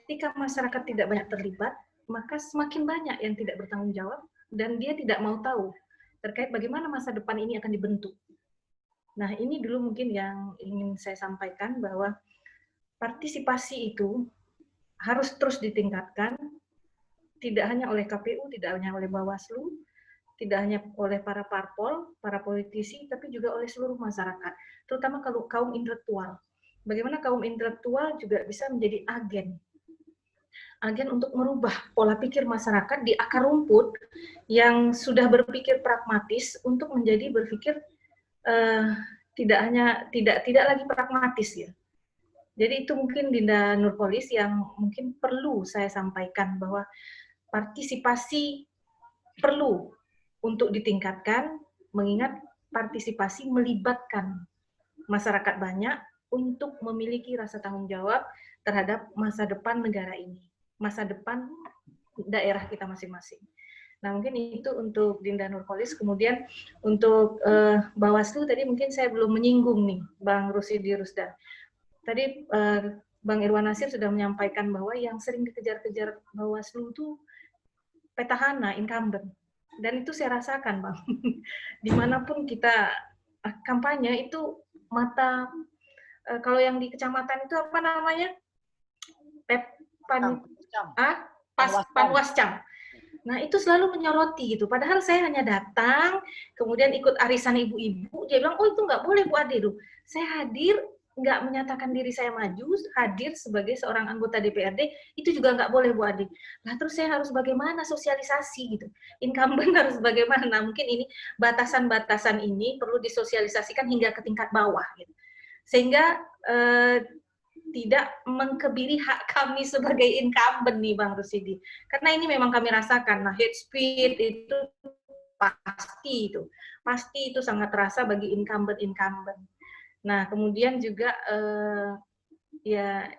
ketika masyarakat tidak banyak terlibat, maka semakin banyak yang tidak bertanggung jawab dan dia tidak mau tahu terkait bagaimana masa depan ini akan dibentuk. Nah, ini dulu mungkin yang ingin saya sampaikan, bahwa partisipasi itu harus terus ditingkatkan, tidak hanya oleh KPU, tidak hanya oleh Bawaslu, tidak hanya oleh para parpol, para politisi, tapi juga oleh seluruh masyarakat, terutama kalau kaum intelektual. Bagaimana kaum intelektual juga bisa menjadi agen untuk merubah pola pikir masyarakat di akar rumput yang sudah berpikir pragmatis untuk menjadi berpikir tidak lagi pragmatis ya. Jadi itu mungkin Dinda Nurholis yang mungkin perlu saya sampaikan, bahwa partisipasi perlu untuk ditingkatkan, mengingat partisipasi melibatkan masyarakat banyak untuk memiliki rasa tanggung jawab terhadap masa depan negara ini, masa depan daerah kita masing-masing. Nah, mungkin itu untuk Dinda Nurholis. Kemudian untuk Bawaslu tadi mungkin saya belum menyinggung nih, Bang Rusidi Rusdan. Tadi Bang Irwan Nasir sudah menyampaikan bahwa yang sering dikejar-kejar Bawaslu itu petahana, incumbent. Dan itu saya rasakan, Bang. Dimanapun kita kampanye itu mata, kalau yang di kecamatan itu apa namanya? Panwascam. Nah, itu selalu menyoroti gitu. Padahal saya hanya datang, kemudian ikut arisan ibu-ibu, dia bilang, oh itu nggak boleh Bu Ade. Saya hadir, nggak menyatakan diri saya maju, hadir sebagai seorang anggota DPRD, itu juga nggak boleh Bu Ade. Nah, terus saya harus bagaimana sosialisasi gitu. Incumbent harus bagaimana. Mungkin ini batasan-batasan ini perlu disosialisasikan hingga ke tingkat bawah gitu. Sehingga tidak mengkebiri hak kami sebagai incumbent nih Bang Rusidi. Karena ini memang kami rasakan. Nah, hate speech itu pasti itu sangat terasa bagi incumbent. Nah, kemudian juga ya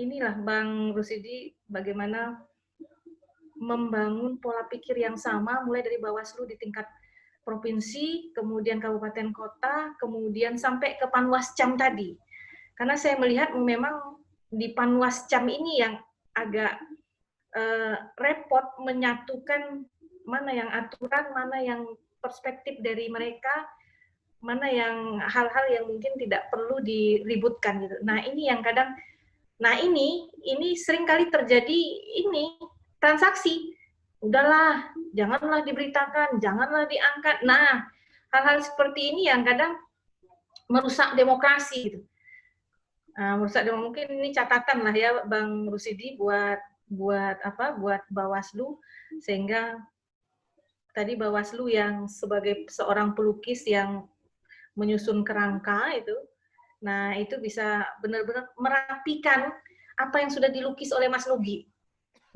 inilah Bang Rusidi bagaimana membangun pola pikir yang sama mulai dari Bawaslu di tingkat provinsi, kemudian kabupaten kota, kemudian sampai ke Panwascam tadi. Karena saya melihat memang di Panwascam ini yang agak repot menyatukan mana yang aturan, mana yang perspektif dari mereka, mana yang hal-hal yang mungkin tidak perlu diributkan gitu. Nah, ini yang kadang, ini sering kali terjadi ini transaksi. Udahlah, janganlah diberitakan, janganlah diangkat. Nah, hal-hal seperti ini yang kadang merusak demokrasi gitu. Mungkin ini catatan lah ya Bang Rusidi buat Bawaslu, sehingga tadi Bawaslu yang sebagai seorang pelukis yang menyusun kerangka itu, nah itu bisa benar-benar merapikan apa yang sudah dilukis oleh Mas Nugi.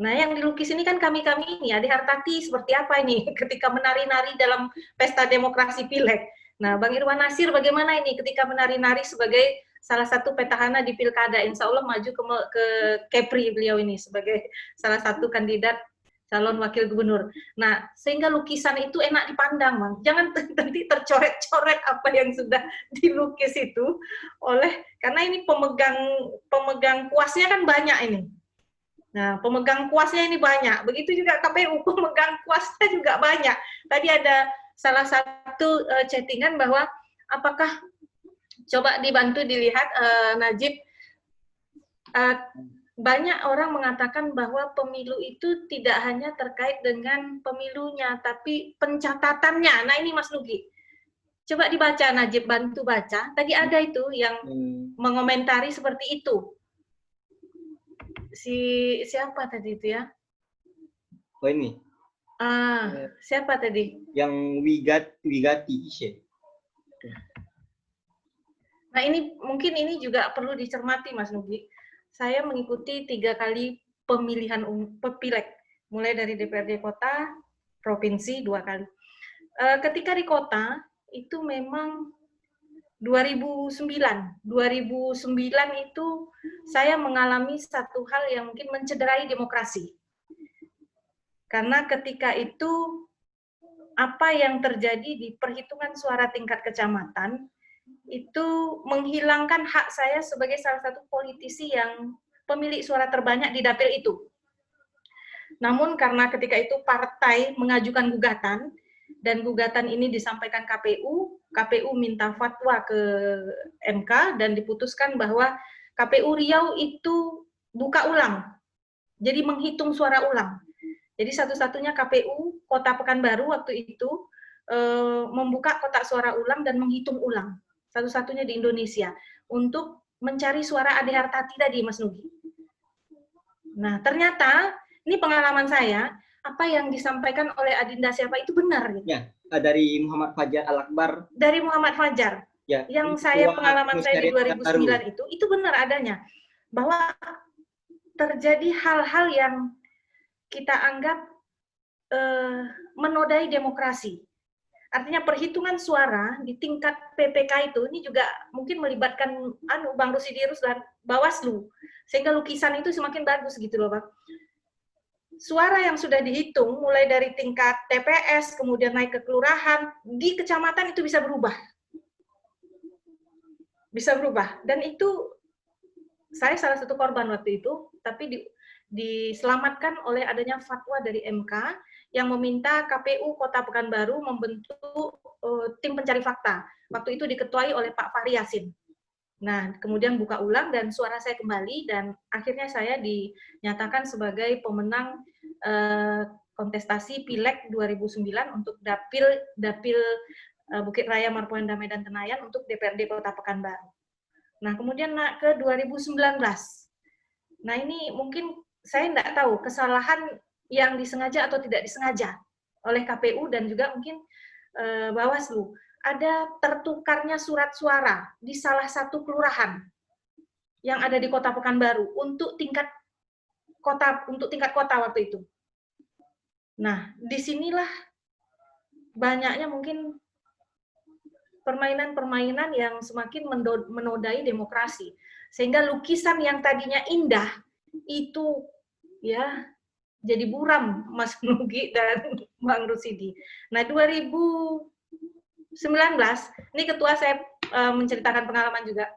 Nah, yang dilukis ini kan kami-kami ini, Ade Hartati seperti apa ini ketika menari-nari dalam pesta demokrasi pileg. Nah, Bang Irwan Nasir bagaimana ini ketika menari-nari sebagai salah satu petahana di pilkada, insya Allah maju ke Kepri beliau ini sebagai salah satu kandidat calon wakil gubernur. Nah, sehingga lukisan itu enak dipandang, Bang. Jangan nanti tercoret-coret apa yang sudah dilukis itu karena ini pemegang kuasnya kan banyak ini. Nah, pemegang kuasnya ini banyak. Begitu juga KPU, pemegang kuasnya juga banyak. Tadi ada salah satu chattingan bahwa apakah coba dibantu dilihat Najib, banyak orang mengatakan bahwa pemilu itu tidak hanya terkait dengan pemilunya, tapi pencatatannya. Nah, ini Mas Nugi. Coba dibaca Najib, bantu baca. Tadi ada itu yang mengomentari seperti itu. Siapa tadi itu ya? Oh ini. Siapa tadi? Yang Wigati Ishe. Nah, ini mungkin ini juga perlu dicermati Mas Nugi. Saya mengikuti 3 kali pemilihan pileg, mulai dari DPRD kota, provinsi 2 kali. Ketika di kota itu memang 2009 itu saya mengalami satu hal yang mungkin mencederai demokrasi. Karena ketika itu apa yang terjadi di perhitungan suara tingkat kecamatan itu menghilangkan hak saya sebagai salah satu politisi yang pemilik suara terbanyak di dapil itu. Namun karena ketika itu partai mengajukan gugatan, dan gugatan ini disampaikan KPU, KPU minta fatwa ke MK dan diputuskan bahwa KPU Riau itu buka ulang, jadi menghitung suara ulang. Jadi satu-satunya KPU Kota Pekanbaru waktu itu membuka kotak suara ulang dan menghitung ulang, satu-satunya di Indonesia, untuk mencari suara Ade Hartati tadi, Mas Nugi. Nah, ternyata ini pengalaman saya, apa yang disampaikan oleh Adinda siapa itu benar. Gitu. Ya, dari Muhammad Fajar Al-Akbar. Dari Muhammad Fajar. Ya, yang saya pengalaman saya di 2009 itu benar adanya. Bahwa terjadi hal-hal yang kita anggap menodai demokrasi. Artinya perhitungan suara di tingkat PPK itu ini juga mungkin melibatkan Bang Rusidirus dan Bawaslu. Sehingga lukisan itu semakin bagus gitu loh, Bang. Suara yang sudah dihitung mulai dari tingkat TPS kemudian naik ke kelurahan di kecamatan itu bisa berubah. Bisa berubah dan itu saya salah satu korban waktu itu, tapi diselamatkan oleh adanya fatwa dari MK yang meminta KPU Kota Pekanbaru membentuk tim pencari fakta. Waktu itu diketuai oleh Pak Fahri Yasin. Nah, kemudian buka ulang dan suara saya kembali dan akhirnya saya dinyatakan sebagai pemenang kontestasi Pileg 2009 untuk dapil Bukit Raya, Marpoenda, Medan, Tenayan untuk DPRD Kota Pekanbaru. Nah, kemudian ke 2019. Nah, ini mungkin saya tidak tahu kesalahan yang disengaja atau tidak disengaja oleh KPU dan juga mungkin Bawaslu. Ada tertukarnya surat suara di salah satu kelurahan yang ada di Kota Pekanbaru untuk tingkat kota waktu itu. Nah, disinilah banyaknya mungkin permainan-permainan yang semakin menodai demokrasi, sehingga lukisan yang tadinya indah itu ya jadi buram, Mas Nugi dan Bang Rusidi. Nah, 2019 ini ketua saya menceritakan pengalaman juga.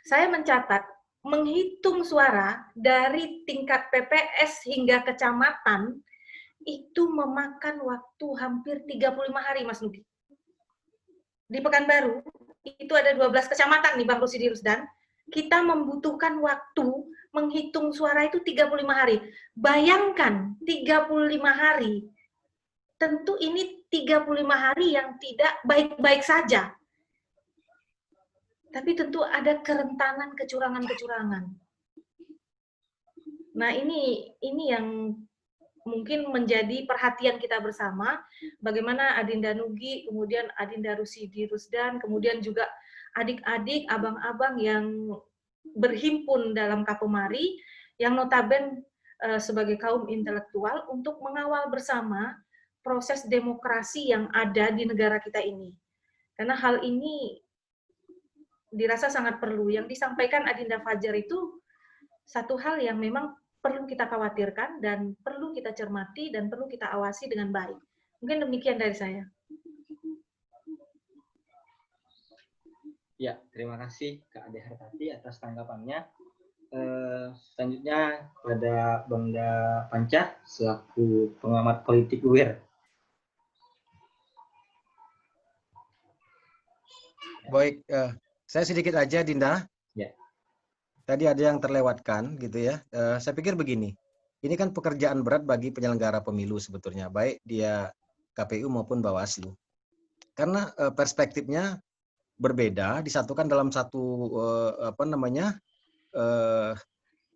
Saya mencatat menghitung suara dari tingkat PPS hingga kecamatan itu memakan waktu hampir 35 hari, Mas Nugi. Di Pekanbaru itu ada 12 kecamatan nih Bang Rusidi Rusdan. Kita membutuhkan waktu menghitung suara itu 35 hari. Bayangkan 35 hari. Tentu ini 35 hari yang tidak baik-baik saja. Tapi tentu ada kerentanan kecurangan-kecurangan. Nah, ini yang mungkin menjadi perhatian kita bersama, bagaimana Adinda Nugi, kemudian Adinda Rusidi Rusdan, kemudian juga adik-adik, abang-abang yang berhimpun dalam Kapomari, yang notabene sebagai kaum intelektual untuk mengawal bersama proses demokrasi yang ada di negara kita ini. Karena hal ini dirasa sangat perlu. Yang disampaikan Adinda Fajar itu satu hal yang memang perlu kita khawatirkan dan perlu kita cermati dan perlu kita awasi dengan baik. Mungkin demikian dari saya. Ya, terima kasih Kak Ade Hartati atas tanggapannya. Selanjutnya pada Bangda Panca selaku pengamat politik UIR. Baik, saya sedikit aja, Dinda. Ya. Tadi ada yang terlewatkan, gitu ya. Saya pikir begini, ini kan pekerjaan berat bagi penyelenggara pemilu sebetulnya, baik dia KPU maupun Bawaslu. Karena perspektifnya berbeda, disatukan dalam satu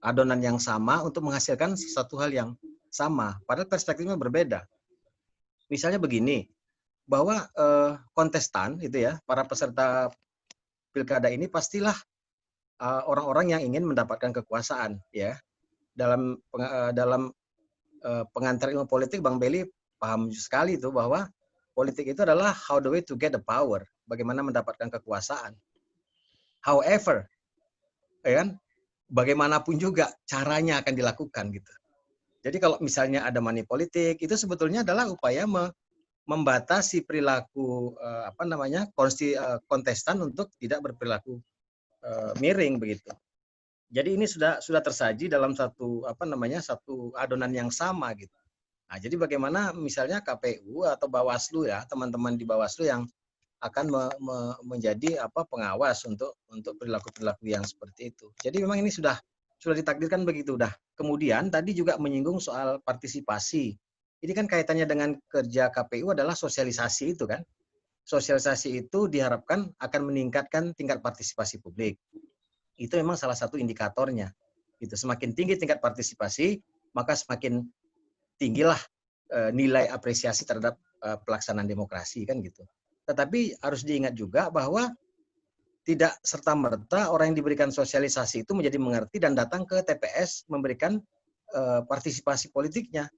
adonan yang sama untuk menghasilkan sesuatu hal yang sama, padahal perspektifnya berbeda. Misalnya begini, bahwa kontestan itu ya, para peserta pilkada ini pastilah orang-orang yang ingin mendapatkan kekuasaan ya. Dalam pengantar ilmu politik, Bang Beli paham sekali itu bahwa politik itu adalah how the way to get the power, bagaimana mendapatkan kekuasaan. However, ya kan, bagaimanapun juga caranya akan dilakukan gitu. Jadi kalau misalnya ada money politik, itu sebetulnya adalah upaya membatasi perilaku kontestan untuk tidak berperilaku miring begitu. Jadi ini sudah tersaji dalam satu satu adonan yang sama gitu. Nah, jadi bagaimana misalnya KPU atau Bawaslu ya, teman-teman di Bawaslu yang akan menjadi pengawas untuk perilaku-perilaku yang seperti itu. Jadi memang ini sudah ditakdirkan begitu dah. Kemudian tadi juga menyinggung soal partisipasi. Ini kan kaitannya dengan kerja KPU adalah sosialisasi itu kan. Sosialisasi itu diharapkan akan meningkatkan tingkat partisipasi publik. Itu memang salah satu indikatornya. Gitu. Semakin tinggi tingkat partisipasi, maka semakin tinggilah nilai apresiasi terhadap pelaksanaan demokrasi kan gitu. Tetapi harus diingat juga bahwa tidak serta-merta orang yang diberikan sosialisasi itu menjadi mengerti dan datang ke TPS memberikan partisipasi politiknya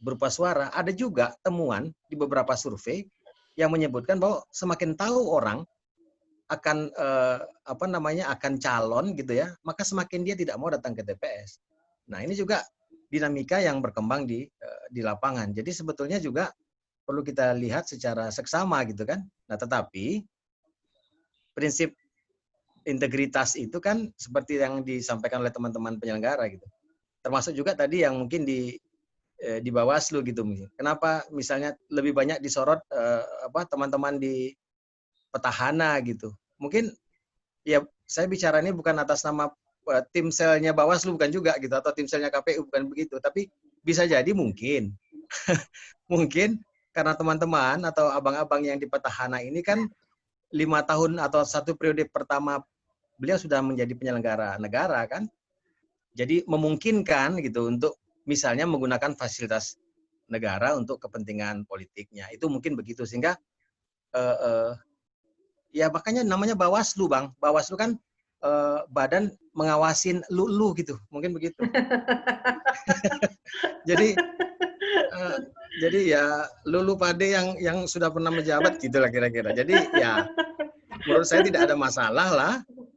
berupa suara. Ada juga temuan di beberapa survei yang menyebutkan bahwa semakin tahu orang akan akan calon gitu ya, maka semakin dia tidak mau datang ke TPS. Nah, ini juga dinamika yang berkembang di lapangan. Jadi sebetulnya juga perlu kita lihat secara seksama gitu kan. Nah, tetapi prinsip integritas itu kan seperti yang disampaikan oleh teman-teman penyelenggara gitu. Termasuk juga tadi yang mungkin di Bawaslu gitu. Kenapa misalnya lebih banyak disorot teman-teman di petahana gitu. Mungkin ya saya bicara ini bukan atas nama tim selnya Bawaslu bukan juga gitu atau tim selnya KPU bukan begitu, tapi bisa jadi mungkin mungkin karena teman-teman atau abang-abang yang di petahana ini kan 5 tahun atau 1 periode pertama beliau sudah menjadi penyelenggara negara kan. Jadi memungkinkan gitu untuk misalnya menggunakan fasilitas negara untuk kepentingan politiknya. Itu mungkin begitu sehingga ya makanya namanya Bawaslu, Bang. Bawaslu kan badan mengawasin lu gitu. Mungkin begitu. Jadi ya lulu pade yang sudah pernah menjabat gitulah kira-kira. Jadi ya menurut saya tidak ada masalah lah.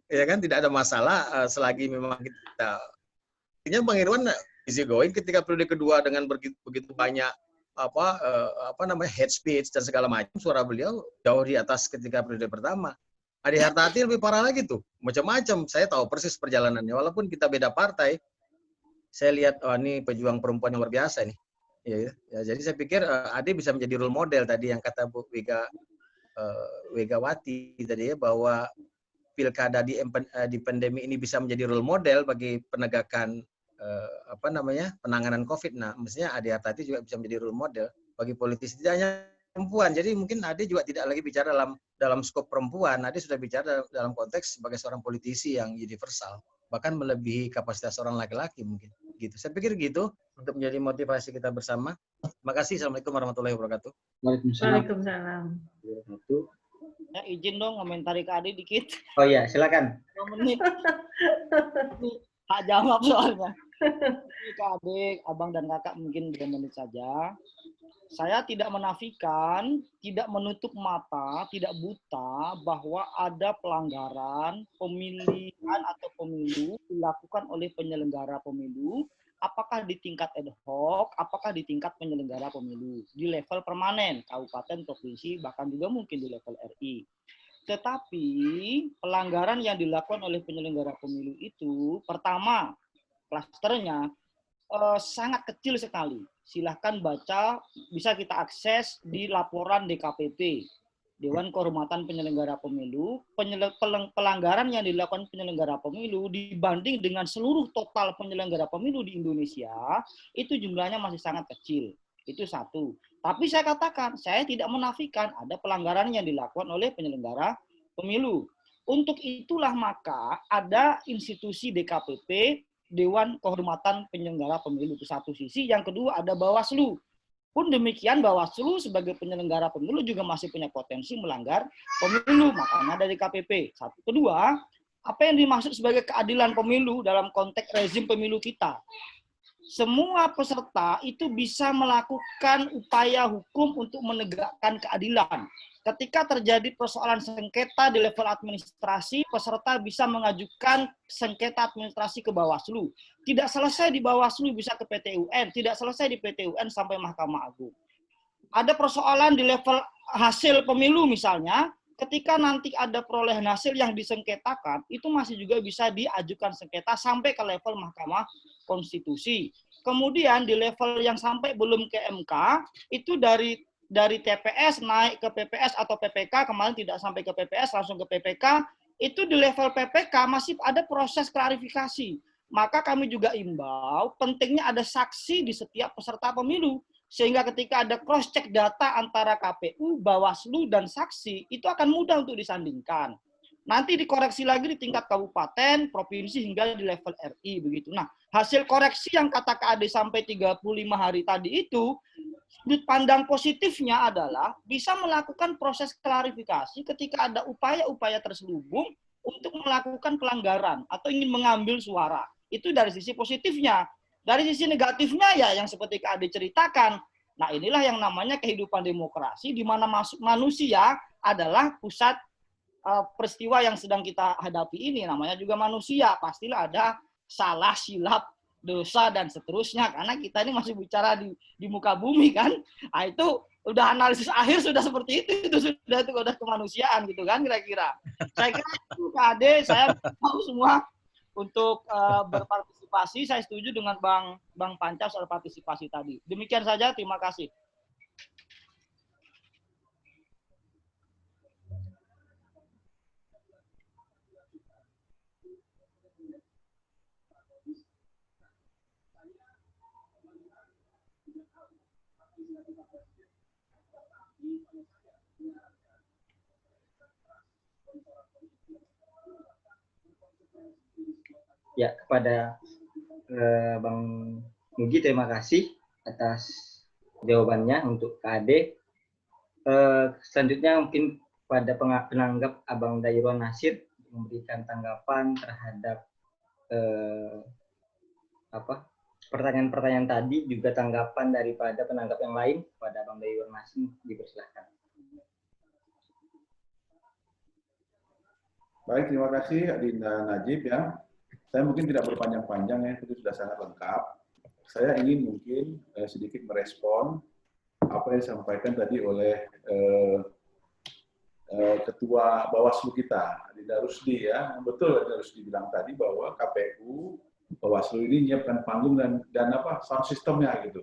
Ya kan tidak ada masalah selagi memang kita. Artinya Bang Irwan easy going ketika periode kedua dengan begitu banyak head speech dan segala macam, suara beliau jauh di atas ketika periode pertama. Adi Hartati lebih parah lagi tuh, macam-macam. Saya tahu persis perjalanannya, walaupun kita beda partai. Saya lihat, ini pejuang perempuan yang luar biasa nih. Ya, jadi saya pikir Adi bisa menjadi role model tadi yang kata Bu Wegawati tadi ya, bahwa pilkada di pandemi ini bisa menjadi role model bagi penegakan penanganan COVID. Nah, mestinya Adi Hartati juga bisa menjadi role model bagi politisi, tidak hanya perempuan. Jadi mungkin Adi juga tidak lagi bicara dalam skop perempuan. Adi sudah bicara dalam konteks sebagai seorang politisi yang universal, bahkan melebihi kapasitas seorang laki-laki mungkin. Gitu. Saya pikir gitu untuk menjadi motivasi kita bersama. Terima kasih. Assalamualaikum warahmatullahi wabarakatuh. Waalaikumsalam. Ya, izin dong komentari ke Adi dikit. Oh iya, silakan. 2 menit. Hak jawab soalnya. Ke adik, abang dan kakak mungkin 2 menit saja. Saya tidak menafikan, tidak menutup mata, tidak buta bahwa ada pelanggaran pemilihan atau pemilu dilakukan oleh penyelenggara pemilu, apakah di tingkat ad hoc, apakah di tingkat penyelenggara pemilu, di level permanen, kabupaten, provinsi, bahkan juga mungkin di level RI. Tetapi pelanggaran yang dilakukan oleh penyelenggara pemilu itu, pertama, klasternya sangat kecil sekali. Silahkan baca, bisa kita akses di laporan DKPP, Dewan Kehormatan Penyelenggara Pemilu. Pelanggaran yang dilakukan penyelenggara pemilu dibanding dengan seluruh total penyelenggara pemilu di Indonesia, itu jumlahnya masih sangat kecil. Itu satu. Tapi saya katakan, saya tidak menafikan ada pelanggaran yang dilakukan oleh penyelenggara pemilu. Untuk itulah maka ada institusi DKPP, Dewan Kehormatan Penyelenggara Pemilu, itu satu sisi. Yang kedua ada Bawaslu. Pun demikian Bawaslu sebagai penyelenggara pemilu juga masih punya potensi melanggar pemilu. Makanya dari KPP. Satu. Kedua, apa yang dimaksud sebagai keadilan pemilu dalam konteks rezim pemilu kita? Semua peserta itu bisa melakukan upaya hukum untuk menegakkan keadilan. Ketika terjadi persoalan sengketa di level administrasi, peserta bisa mengajukan sengketa administrasi ke Bawaslu. Tidak selesai di Bawaslu bisa ke PT UN, tidak selesai di PT UN sampai Mahkamah Agung. Ada persoalan di level hasil pemilu misalnya, ketika nanti ada perolehan hasil yang disengketakan, itu masih juga bisa diajukan sengketa sampai ke level Mahkamah Konstitusi. Kemudian di level yang sampai belum ke MK, itu dari TPS naik ke PPS atau PPK, kemarin tidak sampai ke PPS, langsung ke PPK, itu di level PPK masih ada proses klarifikasi. Maka kami juga imbau, pentingnya ada saksi di setiap peserta pemilu. Sehingga ketika ada cross-check data antara KPU, Bawaslu, dan saksi, itu akan mudah untuk disandingkan. Nanti dikoreksi lagi di tingkat kabupaten, provinsi, hingga di level RI. Begitu. Nah, hasil koreksi yang kata Kak Ade sampai 35 hari tadi itu, sudut pandang positifnya adalah bisa melakukan proses klarifikasi ketika ada upaya-upaya terselubung untuk melakukan pelanggaran atau ingin mengambil suara. Itu dari sisi positifnya. Dari sisi negatifnya ya yang seperti Kak Ade ceritakan. Nah inilah yang namanya kehidupan demokrasi di mana manusia adalah pusat peristiwa yang sedang kita hadapi ini. Namanya juga manusia. Pastilah ada salah, silap, dosa, dan seterusnya. Karena kita ini masih bicara di muka bumi kan. Nah itu udah analisis akhir sudah seperti itu sudah kemanusiaan gitu kan kira-kira. Saya kira itu Kak Ade, saya mau semua untuk berpartisipasi. Saya setuju dengan Bang Panca soal partisipasi tadi. Demikian saja, terima kasih. Ya, kepada Bang Nugi terima kasih atas jawabannya untuk Kak Ade. Selanjutnya mungkin pada penanggap Abang Dairwan Nasir memberikan tanggapan terhadap pertanyaan-pertanyaan tadi, juga tanggapan daripada penanggap yang lain. Pada Abang Dairwan Nasir dipersilakan. Baik, terima kasih Adinda Najib ya. Saya mungkin tidak berpanjang-panjang ya, itu sudah sangat lengkap. Saya ingin mungkin sedikit merespon apa yang disampaikan tadi oleh Ketua Bawaslu kita, Adinda Rusdi ya. Betul Adinda Rusdi bilang tadi bahwa KPU, Bawaslu ini menyiapkan panggung dan sound systemnya gitu.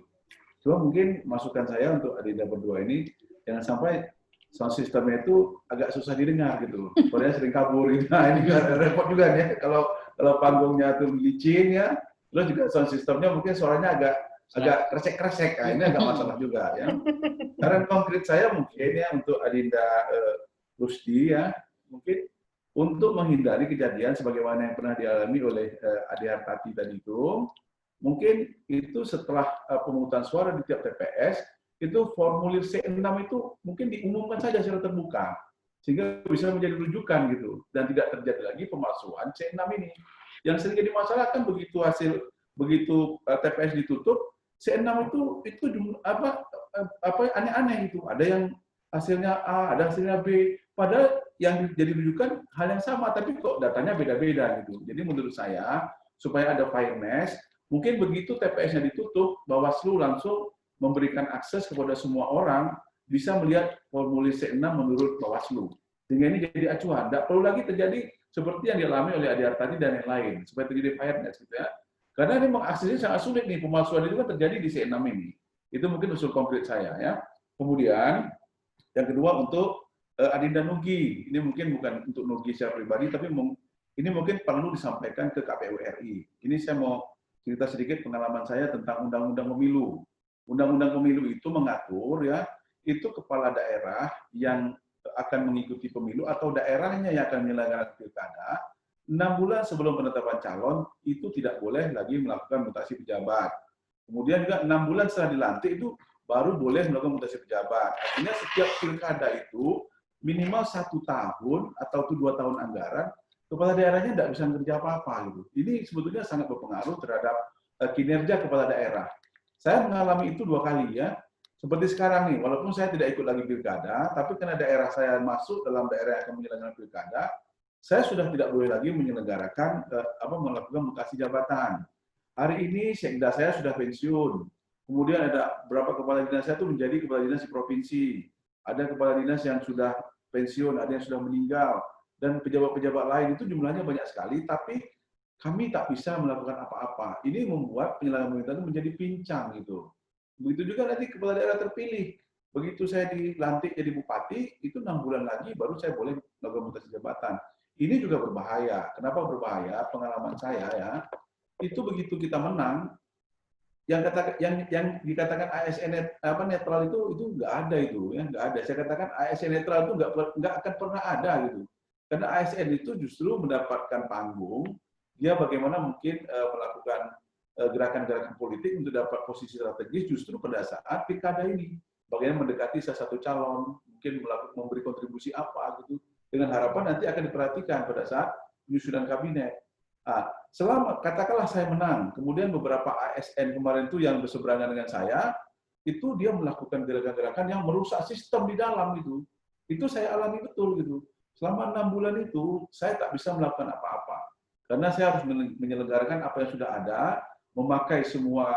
Cuma mungkin masukan saya untuk Adinda berdua ini, jangan sampai sound systemnya itu agak susah didengar gitu. Soalnya sering kabur. Nah ini juga repot juga nih kalau panggungnya tuh licin ya, terus juga sound systemnya mungkin suaranya agak kresek-kresek. Nah, ini agak masalah juga ya. Saran konkret saya mungkin ya untuk Adinda Rusdi ya, mungkin untuk menghindari kejadian sebagaimana yang pernah dialami oleh Ade Hartati tadi itu, mungkin itu setelah pemungutan suara di tiap TPS, itu formulir C6 itu mungkin diumumkan saja secara terbuka, sehingga bisa menjadi rujukan gitu, dan tidak terjadi lagi pemalsuan C6 ini. Yang sering jadi masalah kan begitu TPS ditutup, C6 itu aneh-aneh gitu. Ada yang hasilnya A, ada hasilnya B, padahal yang jadi rujukan hal yang sama, tapi kok datanya beda-beda gitu. Jadi menurut saya supaya ada fairness, mungkin begitu TPS-nya ditutup, Bawaslu langsung memberikan akses kepada semua orang bisa melihat formulir C6 menurut Bawaslu. Sehingga ini jadi acuan. Tidak perlu lagi terjadi seperti yang dialami oleh Ade Hartati dan yang lain, supaya terjadi fairness gitu ya. Karena ini aksesnya sangat sulit nih, pemalsuan itu kan terjadi di C6 ini. Itu mungkin usul konkret saya ya. Kemudian yang kedua untuk Adinda Nugi. Ini mungkin bukan untuk Nugi secara pribadi, tapi ini mungkin perlu disampaikan ke KPU RI. Ini saya mau cerita sedikit pengalaman saya tentang Undang-Undang Pemilu. Undang-Undang Pemilu itu mengatur ya, itu kepala daerah yang akan mengikuti pemilu atau daerahnya yang akan menyelenggarakan pilkada 6 bulan sebelum penetapan calon itu tidak boleh lagi melakukan mutasi pejabat. Kemudian juga 6 bulan setelah dilantik itu baru boleh melakukan mutasi pejabat. Artinya setiap pilkada itu minimal 1 tahun atau 2 tahun anggaran, kepala daerahnya tidak bisa kerja apa-apa gitu. Ini sebetulnya sangat berpengaruh terhadap kinerja kepala daerah. Saya mengalami itu 2 kali ya. Seperti sekarang nih, walaupun saya tidak ikut lagi pilkada, tapi karena daerah saya masuk dalam daerah yang akan menyelenggarakan pilkada, saya sudah tidak boleh lagi menyelenggarakan melakukan mutasi jabatan. Hari ini sekda saya sudah pensiun. Kemudian ada beberapa kepala dinas saya itu menjadi kepala dinas di provinsi. Ada kepala dinas yang sudah pensiun, ada yang sudah meninggal, dan pejabat-pejabat lain itu jumlahnya banyak sekali, tapi kami tak bisa melakukan apa-apa. Ini membuat penyelenggara pemerintahan itu menjadi pincang gitu. Begitu juga nanti kepala daerah terpilih. Begitu saya dilantik jadi bupati, itu 6 bulan lagi baru saya boleh melakukan mutasi jabatan. Ini juga berbahaya. Kenapa berbahaya? Pengalaman saya ya, itu begitu kita menang, yang dikatakan ASN netral itu nggak ada itu, ya nggak ada. Saya katakan ASN netral itu nggak akan pernah ada gitu. Karena ASN itu justru mendapatkan panggung, dia bagaimana mungkin melakukan gerakan-gerakan politik untuk dapat posisi strategis justru pada saat pilkada ini. Bagaimana mendekati salah satu calon, mungkin memberi kontribusi apa gitu, dengan harapan nanti akan diperhatikan pada saat penyusunan kabinet. Nah, selama katakanlah saya menang, kemudian beberapa ASN kemarin itu yang berseberangan dengan saya, itu dia melakukan gerakan-gerakan yang merusak sistem di dalam gitu. Itu saya alami betul gitu. Selama 6 bulan itu saya tak bisa melakukan apa-apa. Karena saya harus menyelenggarakan apa yang sudah ada, memakai semua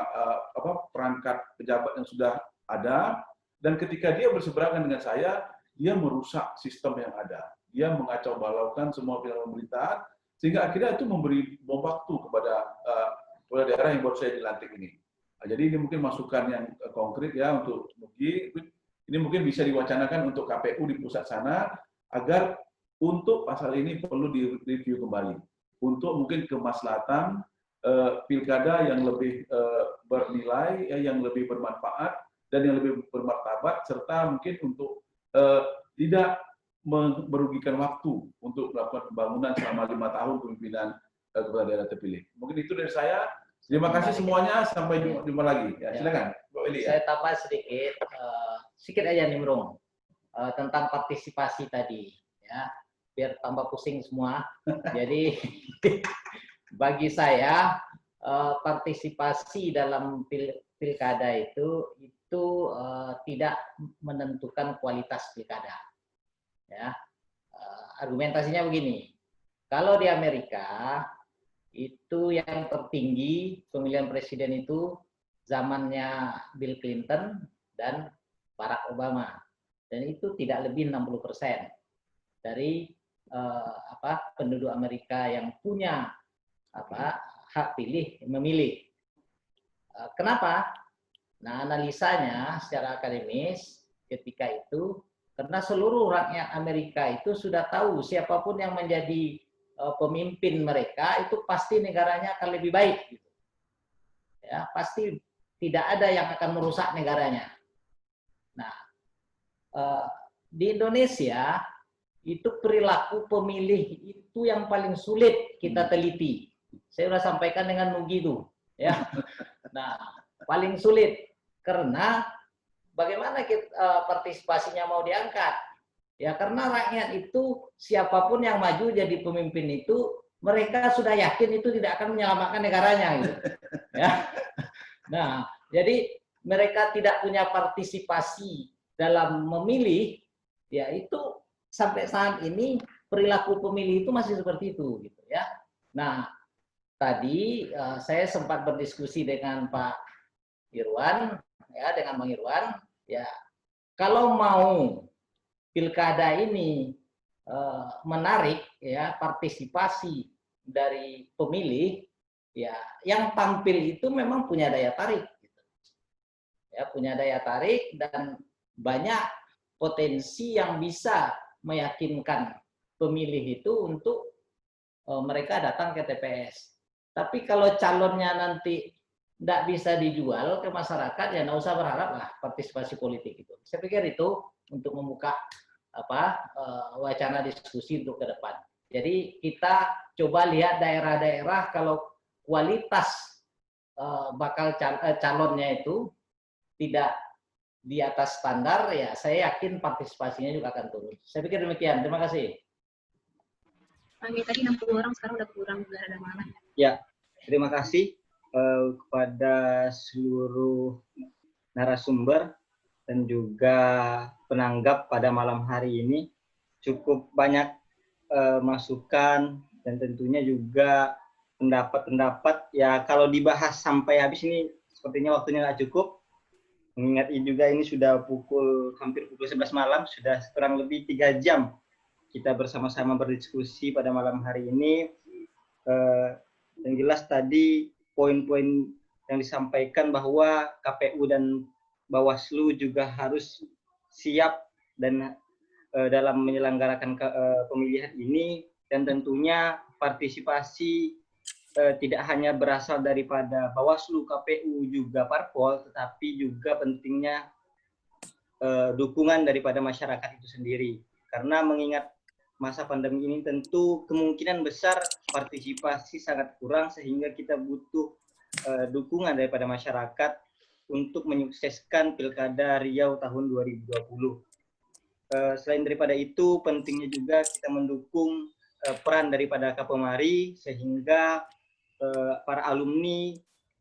perangkat pejabat yang sudah ada, dan ketika dia berseberangan dengan saya, dia merusak sistem yang ada. Dia mengacau balaukan semua pilihan pemerintahan, sehingga akhirnya itu memberi bom waktu kepada kepala daerah yang baru saya dilantik ini. Nah, jadi ini mungkin masukan yang konkret ya untuk Nugi. Ini mungkin bisa diwacanakan untuk KPU di pusat sana, agar untuk pasal ini perlu direview kembali. Untuk mungkin kemaslahatan pilkada yang lebih bernilai, yang lebih bermanfaat, dan yang lebih bermartabat, serta mungkin untuk tidak merugikan waktu untuk melakukan pembangunan selama 5 tahun kepemimpinan kepala daerah terpilih. Mungkin itu dari saya. Terima kasih semuanya. Sampai jumpa lagi. Ya, silakan, Mbak Eli. Saya tambah sedikit aja nimbrung tentang partisipasi tadi, ya, biar tambah pusing semua. Jadi bagi saya partisipasi dalam pilkada itu tidak menentukan kualitas pilkada. Ya, argumentasinya begini, kalau di Amerika itu yang tertinggi pemilihan presiden itu zamannya Bill Clinton dan Barack Obama, dan itu tidak lebih 60% dari penduduk Amerika yang punya hak pilih memilih. Kenapa? Nah, analisanya secara akademis ketika itu, karena seluruh rakyat Amerika itu sudah tahu siapapun yang menjadi pemimpin mereka itu pasti negaranya akan lebih baik. Gitu. Ya, pasti tidak ada yang akan merusak negaranya. Nah, di Indonesia itu perilaku pemilih itu yang paling sulit kita teliti. Saya sudah sampaikan dengan Nugi itu. Ya. Nah, paling sulit karena bagaimana partisipasinya mau diangkat? Ya karena rakyat itu siapapun yang maju jadi pemimpin itu mereka sudah yakin itu tidak akan menyelamatkan negaranya gitu. Ya. Nah, jadi mereka tidak punya partisipasi dalam memilih, ya itu sampai saat ini perilaku pemilih itu masih seperti itu gitu ya. Nah, tadi saya sempat berdiskusi dengan Pak Irwan ya, dengan Bang Irwan, ya kalau mau pilkada ini menarik ya partisipasi dari pemilih, ya yang tampil itu memang punya daya tarik, gitu. Ya punya daya tarik dan banyak potensi yang bisa meyakinkan pemilih itu untuk mereka datang ke TPS. Tapi kalau calonnya nanti tidak bisa dijual ke masyarakat, ya nggak usah berharap lah partisipasi politik itu. Saya pikir itu untuk membuka wacana diskusi untuk ke depan. Jadi kita coba lihat daerah-daerah kalau kualitas bakal calonnya itu tidak di atas standar, ya saya yakin partisipasinya juga akan turun. Saya pikir demikian. Terima kasih. Tadi 60 orang, sekarang udah kurang, udah ada mana? Ya, terima kasih kepada seluruh narasumber dan juga penanggap pada malam hari ini. Cukup banyak masukan dan tentunya juga pendapat-pendapat. Ya kalau dibahas sampai habis ini sepertinya waktunya nggak cukup. Mengingat juga ini sudah hampir pukul 11 malam, sudah kurang lebih 3 jam kita bersama-sama berdiskusi pada malam hari ini. Yang jelas tadi poin-poin yang disampaikan bahwa KPU dan Bawaslu juga harus siap dan dalam menyelenggarakan pemilihan ini, dan tentunya partisipasi tidak hanya berasal daripada Bawaslu, KPU, juga parpol, tetapi juga pentingnya dukungan daripada masyarakat itu sendiri. Karena mengingat masa pandemi ini tentu kemungkinan besar partisipasi sangat kurang, sehingga kita butuh dukungan daripada masyarakat untuk menyukseskan Pilkada Riau tahun 2020. Selain daripada itu, pentingnya juga kita mendukung peran daripada Kapolmari, sehingga para alumni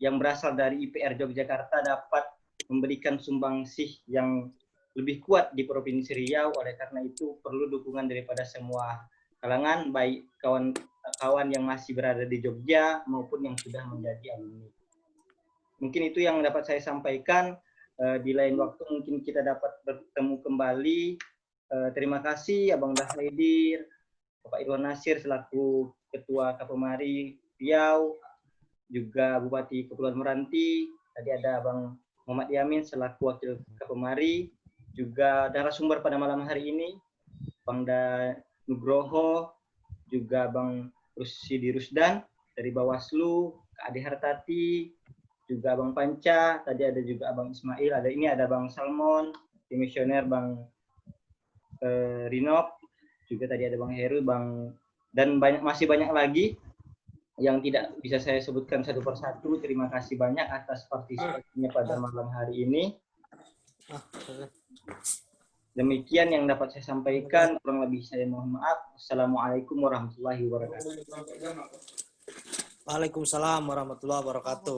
yang berasal dari IPR Yogyakarta dapat memberikan sumbangsih yang lebih kuat di Provinsi Riau. Oleh karena itu perlu dukungan daripada semua kalangan, baik kawan-kawan yang masih berada di Jogja maupun yang sudah menjadi alumni. Mungkin itu yang dapat saya sampaikan. Di lain waktu mungkin kita dapat bertemu kembali. Terima kasih Abang Dahledir, Bapak Irwan Nasir selaku Ketua Kapolmari Riau, juga Bupati Kepulauan Meranti. Tadi ada Abang Muhammad Yamin selaku Wakil Kapolmari, juga narasumber pada malam hari ini Bang Nugroho, juga Bang Rusidi Rusdan dari Bawaslu, Kak Ade Hartati, juga Bang Panca, tadi ada juga Abang Ismail, ada Bang Salmon, Dimisioner Bang Rinop, juga tadi ada Bang Heru, dan masih banyak lagi yang tidak bisa saya sebutkan satu persatu. Terima kasih banyak atas partisipasinya pada malam hari ini. Demikian yang dapat saya sampaikan, kurang lebih saya mohon maaf. Assalamualaikum warahmatullahi wabarakatuh. Waalaikumsalam warahmatullahi wabarakatuh.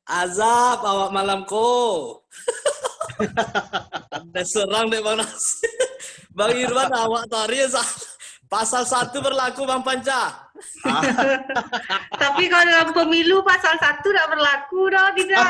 Azab awak malamku. Ada serang deh Bang Nasir. Bang Irwan awak tari pasal 1 berlaku Bang Panca. Tapi kalau dalam pemilu pasal 1 tidak berlaku dong, tidak.